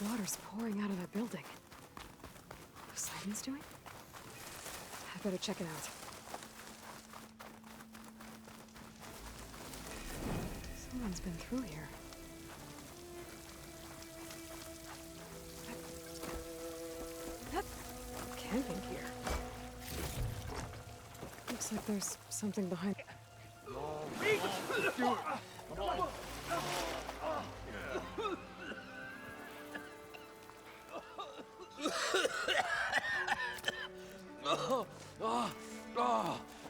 Water's pouring out of that building. What Simon's doing? I better check it out. Someone's been through here. That camping gear. Looks like there's something behind.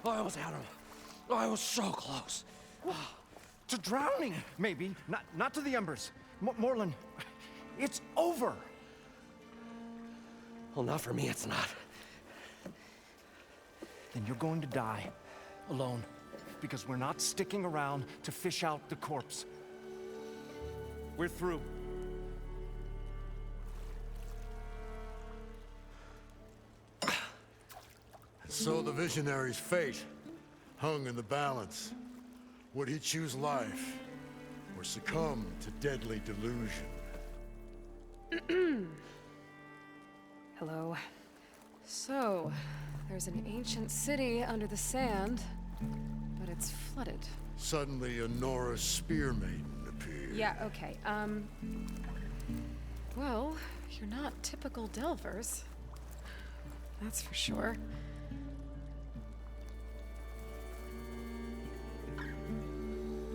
I almost had him. I was so close. To drowning, maybe. Not to the embers. Morlund, it's over. Well, not for me, it's not. Then you're going to die. Alone. Because we're not sticking around to fish out the corpse. We're through. So the visionary's fate hung in the balance. Would he choose life, or succumb to deadly delusion? Hello. So, there's an ancient city under the sand, but it's flooded. Suddenly, a Nora spear maiden appeared. Yeah, okay. Well, you're not typical Delvers. That's for sure.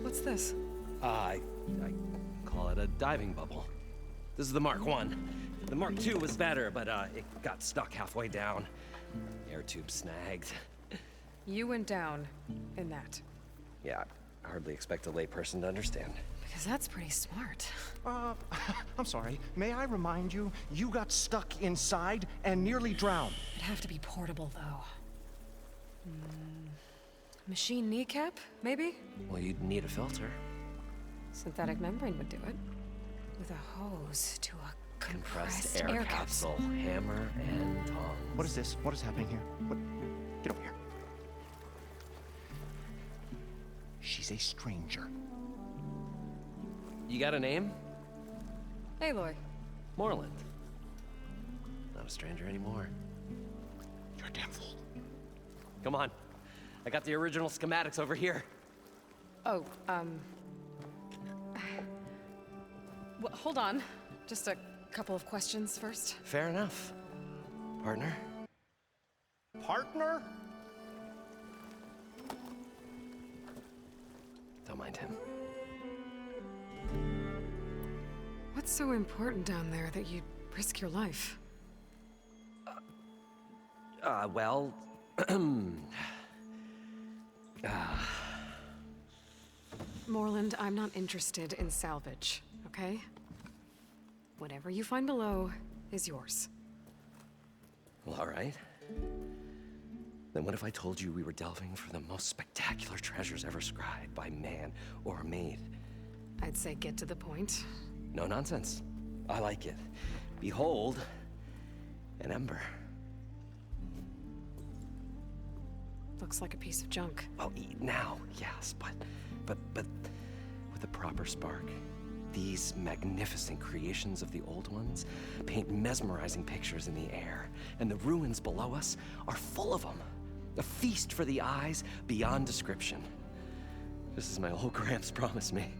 What's this? I call it a diving bubble. This is the Mark I. The Mark II was better, but it got stuck halfway down. Air tube snagged. You went down in that. Yeah, I hardly expect a layperson to understand. Because that's pretty smart. I'm sorry. May I remind you, you got stuck inside and nearly drowned. It'd have to be portable, though. Machine kneecap, maybe? Well, you'd need a filter. Synthetic membrane would do it. With a hose to a compressed air capsule. Hammer and tongs. What is this? What is happening here? What? Get over here. She's a stranger. You got a name? Aloy. Morlund. Not a stranger anymore. You're a damn fool. Come on. I got the original schematics over here. Oh, well, hold on. Just a couple of questions first. Fair enough. Partner? Partner? Don't mind him. What's so important down there that you'd risk your life? Well... Morlund, I'm not interested in salvage, okay? Whatever you find below is yours. Well, all right. Then what if I told you we were delving for the most spectacular treasures ever scribed by man or maid? I'd say get to the point. No nonsense. I like it. Behold, an ember. Looks like a piece of junk. Oh, now, yes, but with the proper spark. These magnificent creations of the old ones paint mesmerizing pictures in the air, and the ruins below us are full of them. A feast for the eyes beyond description. Just as my old Gramps promised me.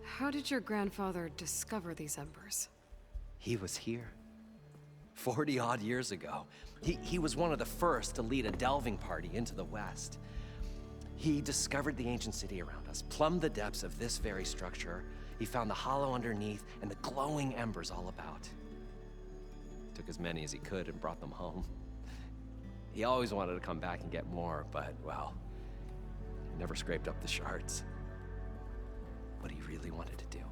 How did your grandfather discover these embers? He was here. 40-odd years ago. He was one of the first to lead a delving party into the West. He discovered the ancient city around us, plumbed the depths of this very structure. He found the hollow underneath and the glowing embers all about. Took as many as he could and brought them home. He always wanted to come back and get more, but, well, he never scraped up the shards. What he really wanted to do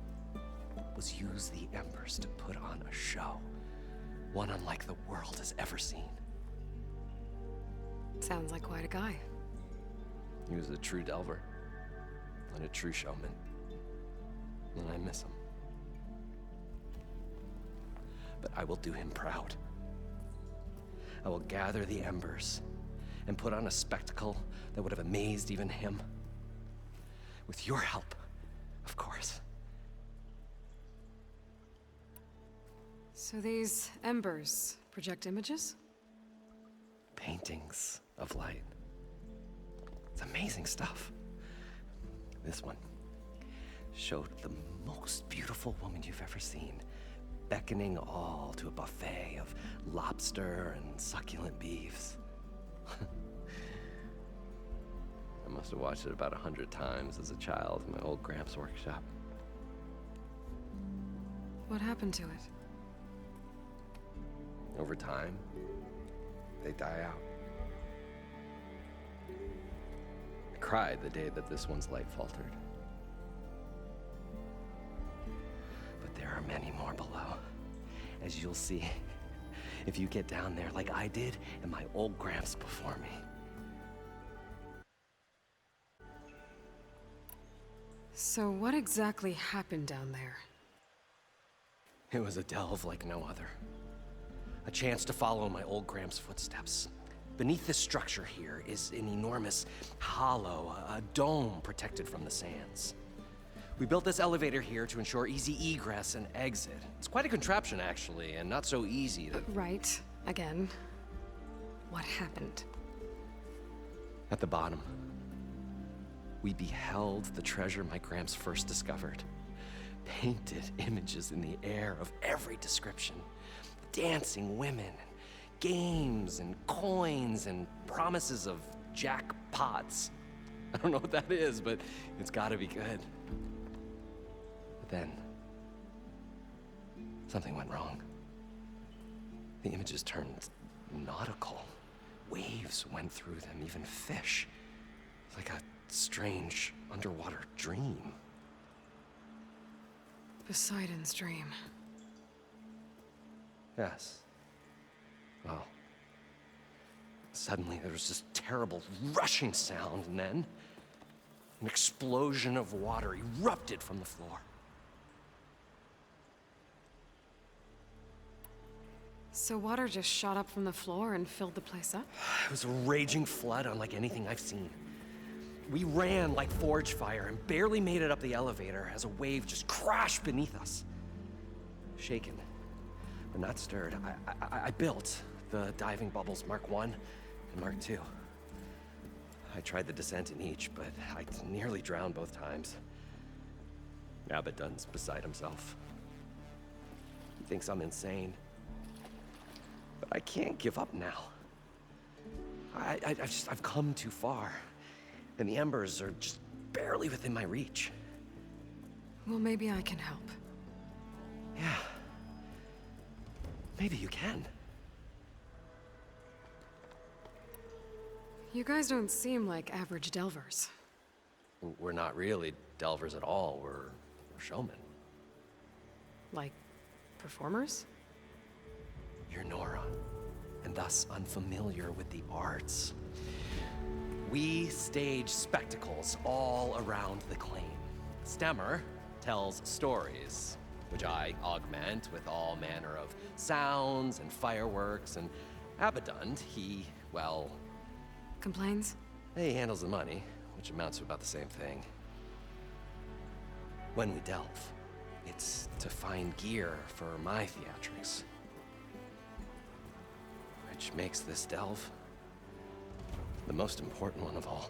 was use the embers to put on a show. One unlike the world has ever seen. Sounds like quite a guy. He was a true delver and a true showman. And I miss him. But I will do him proud. I will gather the embers and put on a spectacle that would have amazed even him. With your help, of course. So these embers project images? Paintings of light. It's amazing stuff. This one showed the most beautiful woman you've ever seen, beckoning all to a buffet of lobster and succulent beefs. I must have watched it about 100 times as a child in my old Gramps' workshop. What happened to it? Over time, they die out. I cried the day that this one's light faltered. But there are many more below, as you'll see if you get down there like I did and my old Gramps before me. So what exactly happened down there? It was a delve like no other. A chance to follow my old Gramps' footsteps. Beneath this structure here is an enormous hollow, a dome protected from the sands. We built this elevator here to ensure easy egress and exit. It's quite a contraption, actually, and not so easy to... Right. Again. What happened? At the bottom, we beheld the treasure my Gramps first discovered. Painted images in the air of every description. Dancing women, games and coins and promises of jackpots. I don't know what that is, but it's gotta be good. But then, something went wrong. The images turned nautical. Waves went through them, even fish. Like a strange underwater dream. Poseidon's dream. Yes. Well, suddenly there was this terrible rushing sound, and then an explosion of water erupted from the floor. So water just shot up from the floor and filled the place up? It was a raging flood unlike anything I've seen. We ran like forge fire and barely made it up the elevator as a wave just crashed beneath us. Shaken, but not stirred, I built the diving bubbles Mark I and Mark II. I tried the descent in each, but I nearly drowned both times. Abaddon's beside himself. He thinks I'm insane. But I can't give up now. I've come too far. And the embers are just barely within my reach. Well, maybe I can help. Yeah. Maybe you can. You guys don't seem like average delvers. We're not really delvers at all. We're showmen. Like, performers? You're Nora, and thus unfamiliar with the arts. We stage spectacles all around the claim. Stemmer tells stories, which I augment with all manner of sounds and fireworks, and Abaddon, he, well... Complains? He handles the money, which amounts to about the same thing. When we delve, it's to find gear for my theatrics. Which makes this delve the most important one of all.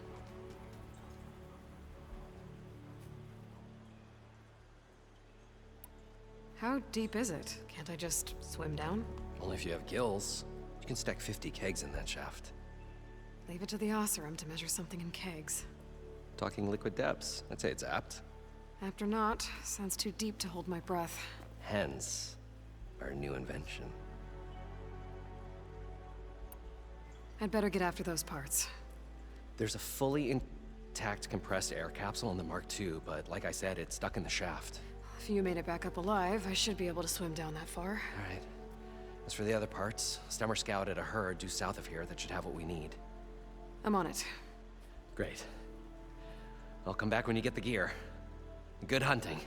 How deep is it? Can't I just swim down? Only if you have gills. You can stack 50 kegs in that shaft. Leave it to the Oseram to measure something in kegs. Talking liquid depths, I'd say it's apt. Apt or not, sounds too deep to hold my breath. Hence, our new invention. I'd better get after those parts. There's a fully intact compressed air capsule in the Mark II, but like I said, it's stuck in the shaft. If you made it back up alive, I should be able to swim down that far. All right. As for the other parts, Stemmer scouted a herd due south of here that should have what we need. I'm on it. Great. I'll come back when you get the gear. Good hunting.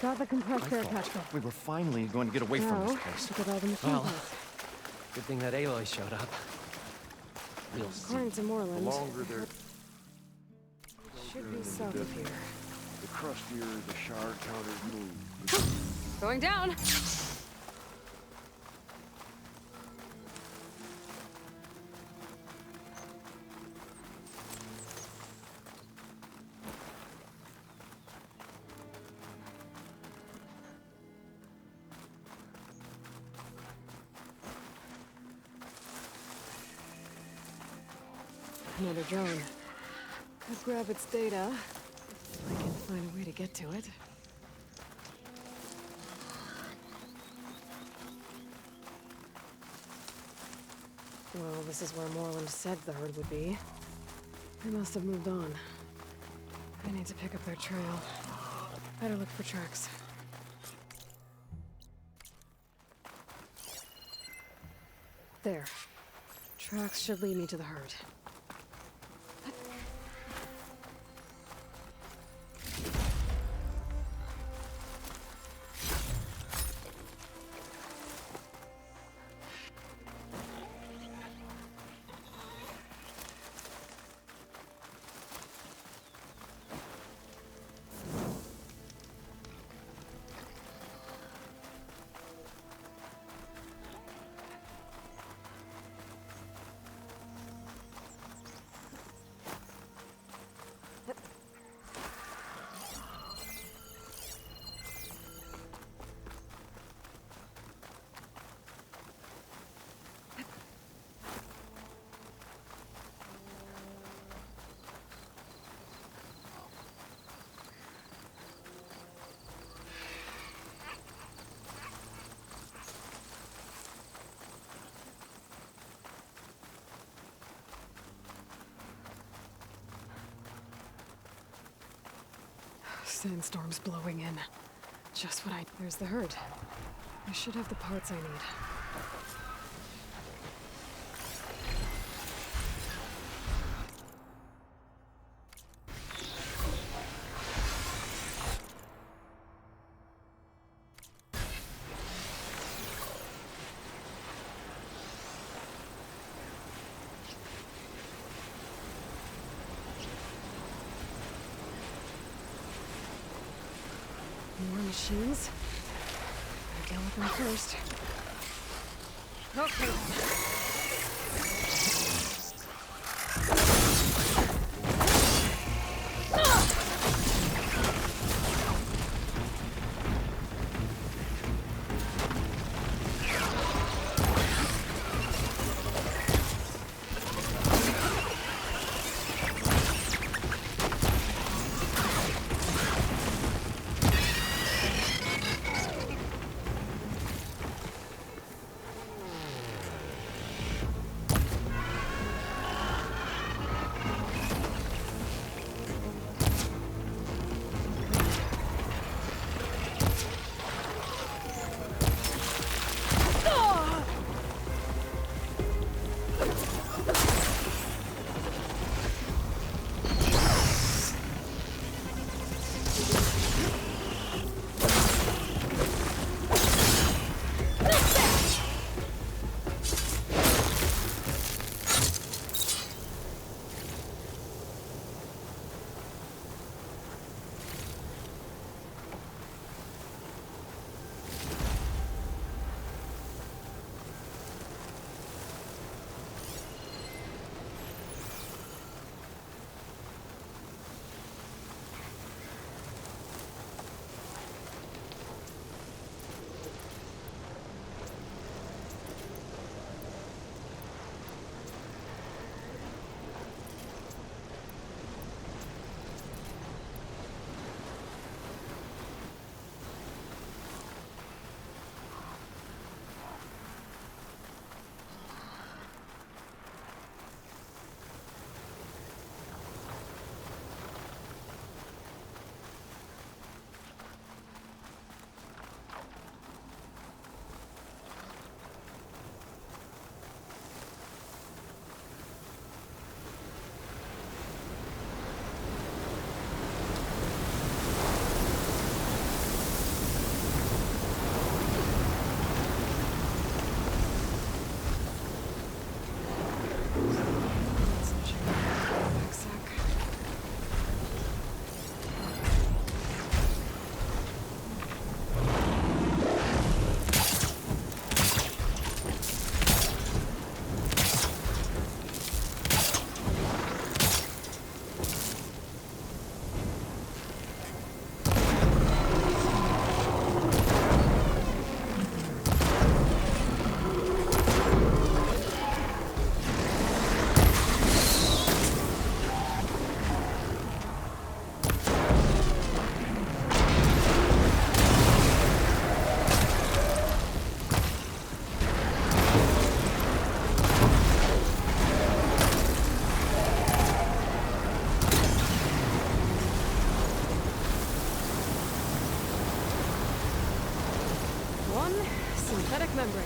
Got the compressed air capsule. We were finally going to get away from this place. Look at all the machine Well, parts. Good thing that Aloy showed up. We'll see. According to Moreland, Longer they're should be south of here. the crustier the shard counters move. Going down! Another drone. Could grab its data, if I can find a way to get to it. Well, this is where Moreland said the herd would be. They must have moved on. I need to pick up their trail. Better look for tracks. There. Tracks should lead me to the herd. Sandstorm's blowing in. Just what There's the herd. I should have the parts I need. More machines? Better deal with them first. Okay. Membrane.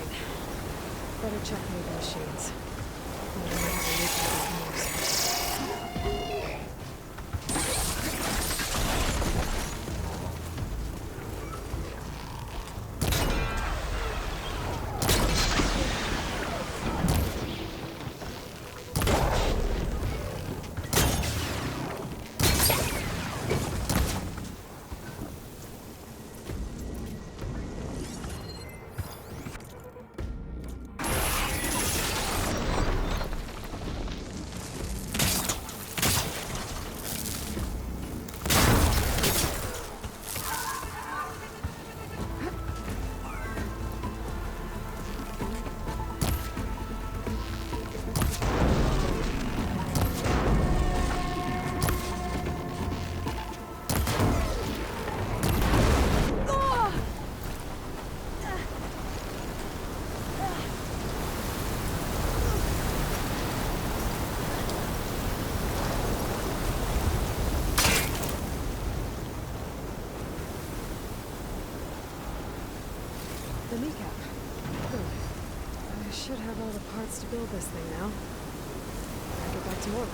Better checkmate the machines. I wonder how they use these moves. The kneecap. Good. I should have all the parts to build this thing now. Gotta get back to Morland.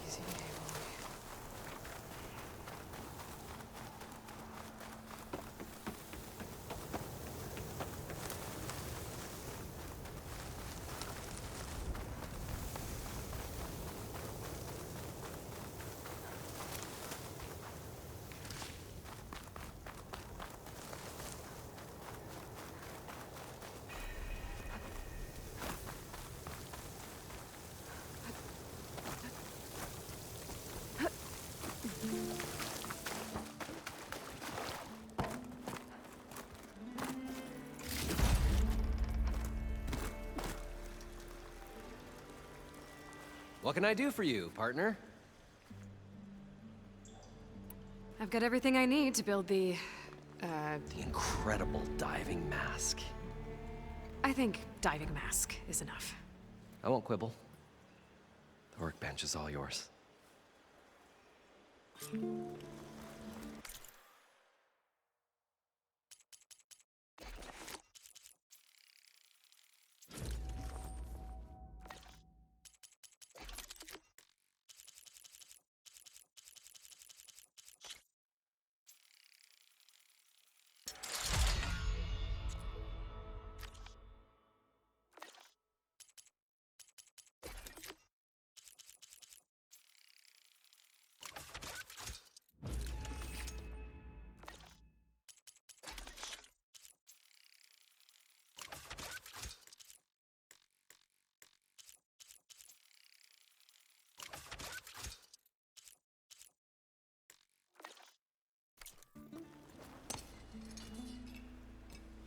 Easy, Aloy. What can I do for you, partner? I've got everything I need to build the incredible diving mask. I think diving mask is enough. I won't quibble. The workbench is all yours.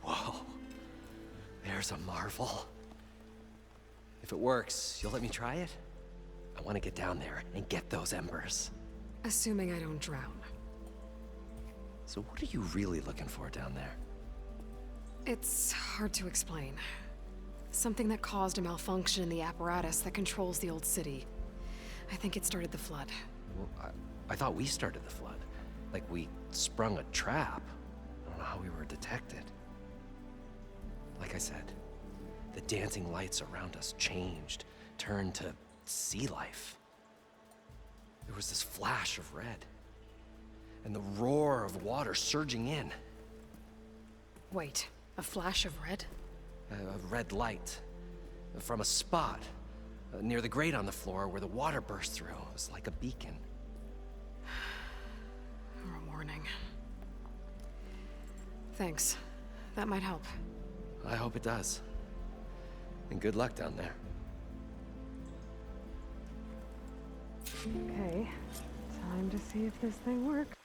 Whoa. There's a marvel. If it works, you'll let me try it? I want to get down there and get those embers. Assuming I don't drown. So what are you really looking for down there? It's hard to explain. Something that caused a malfunction in the apparatus that controls the old city. I think it started the flood. Well, I thought we started the flood. Like we sprung a trap. I don't know how we were detected. Like I said, the dancing lights around us changed, turned to sea life. There was this flash of red, and the roar of water surging in. Wait, a flash of red? A red light from a spot near the grate on the floor where the water burst through. It was like a beacon. Thanks. That might help. I hope it does. And good luck down there. Okay. Time to see if this thing works.